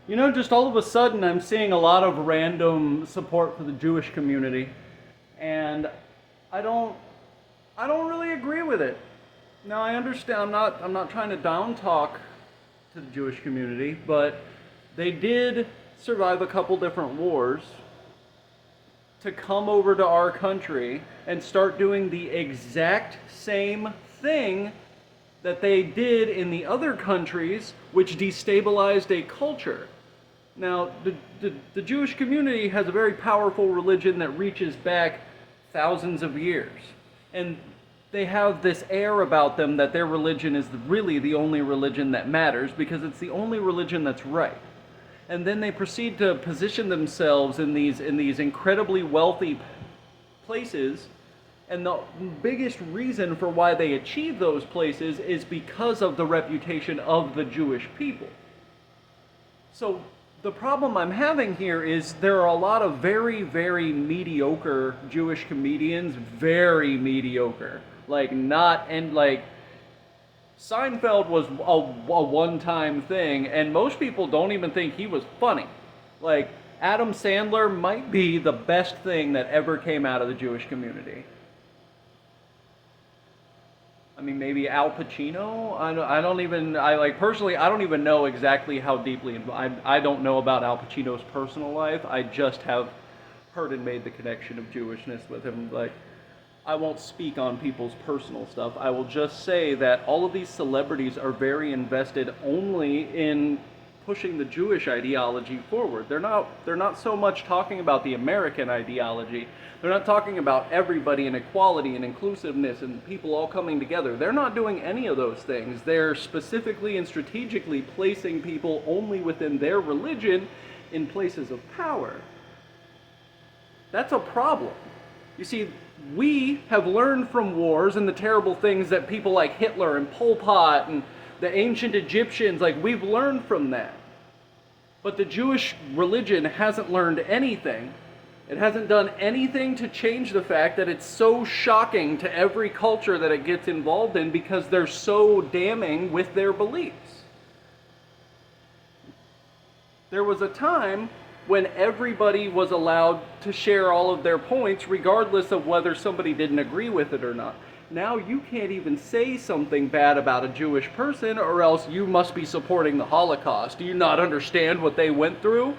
You know, just all of a sudden, I'm seeing a lot of random support for the Jewish community, and I don't, I don't really agree with it. Now, I understand. I'm not trying to down talk to the Jewish community, but they did survive a couple different wars to come over to our country and start doing the exact same thing that they did in the other countries, which destabilized a culture. Now, the Jewish community has a very powerful religion that reaches back thousands of years. And they have this air about them that their religion is really the only religion that matters because it's the only religion that's right. And then they proceed to position themselves in these incredibly wealthy places, and the biggest reason for why they achieve those places is because of the reputation of the Jewish people. So the problem I'm having here is there are a lot of very, very mediocre Jewish comedians, very mediocre. Like not and like Seinfeld was a one-time thing, and most people don't even think he was funny. Like Adam Sandler might be the best thing that ever came out of the Jewish community. I mean, maybe Al Pacino. I don't even. I like personally. I don't even know exactly how deeply. I don't know about Al Pacino's personal life. I just have heard and made the connection of Jewishness with him. Like, I won't speak on people's personal stuff. I will just say that all of these celebrities are very invested only in pushing the Jewish ideology forward. They're not so much talking about the American ideology. They're not talking about everybody and equality and inclusiveness and people all coming together. They're not doing any of those things. They're specifically and strategically placing people only within their religion in places of power. That's a problem. You see, we have learned from wars and the terrible things that people like Hitler and Pol Pot and the ancient Egyptians, like we've learned from that. But the Jewish religion hasn't learned anything. It hasn't done anything to change the fact that it's so shocking to every culture that it gets involved in because they're so damning with their beliefs. There was a time when everybody was allowed to share all of their points regardless of whether somebody didn't agree with it or not. Now you can't even say something bad about a Jewish person or else you must be supporting the Holocaust. Do you not understand what they went through?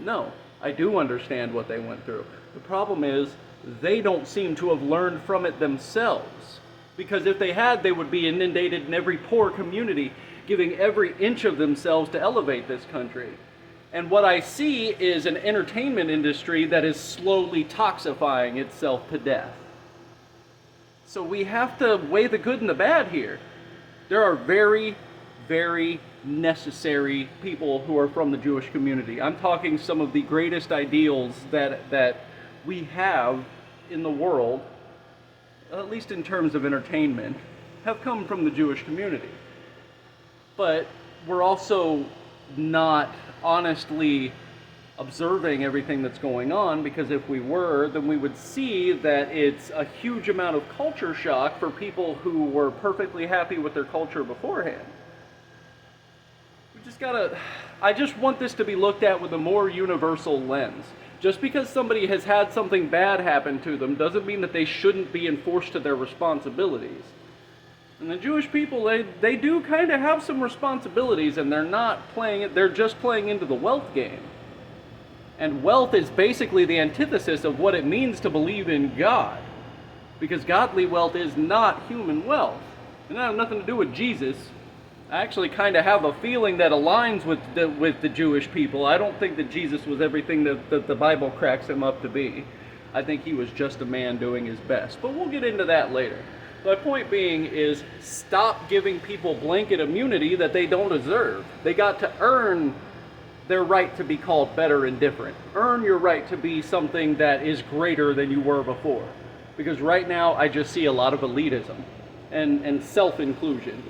No, I do understand what they went through. The problem is they don't seem to have learned from it themselves. Because if they had, they would be inundated in every poor community, giving every inch of themselves to elevate this country. And what I see is an entertainment industry that is slowly toxifying itself to death. So we have to weigh the good and the bad here. There are very, very necessary people who are from the Jewish community. I'm talking some of the greatest ideals that we have in the world, at least in terms of entertainment, have come from the Jewish community. But we're also not honestly observing everything that's going on, because if we were, then we would see that it's a huge amount of culture shock for people who were perfectly happy with their culture beforehand. I just want this to be looked at with a more universal lens. Just because somebody has had something bad happen to them doesn't mean that they shouldn't be enforced to their responsibilities. And the Jewish people, they do kind of have some responsibilities, and they're not playing it, they're just playing into the wealth game. And wealth is basically the antithesis of what it means to believe in God. Because godly wealth is not human wealth. And that has nothing to do with Jesus. I actually kind of have a feeling that aligns with the Jewish people. I don't think that Jesus was everything that the Bible cracks him up to be. I think he was just a man doing his best. But we'll get into that later. My point being is, stop giving people blanket immunity that they don't deserve. They got to earn their right to be called better and different. Earn your right to be something that is greater than you were before. Because right now I just see a lot of elitism and self-inclusion.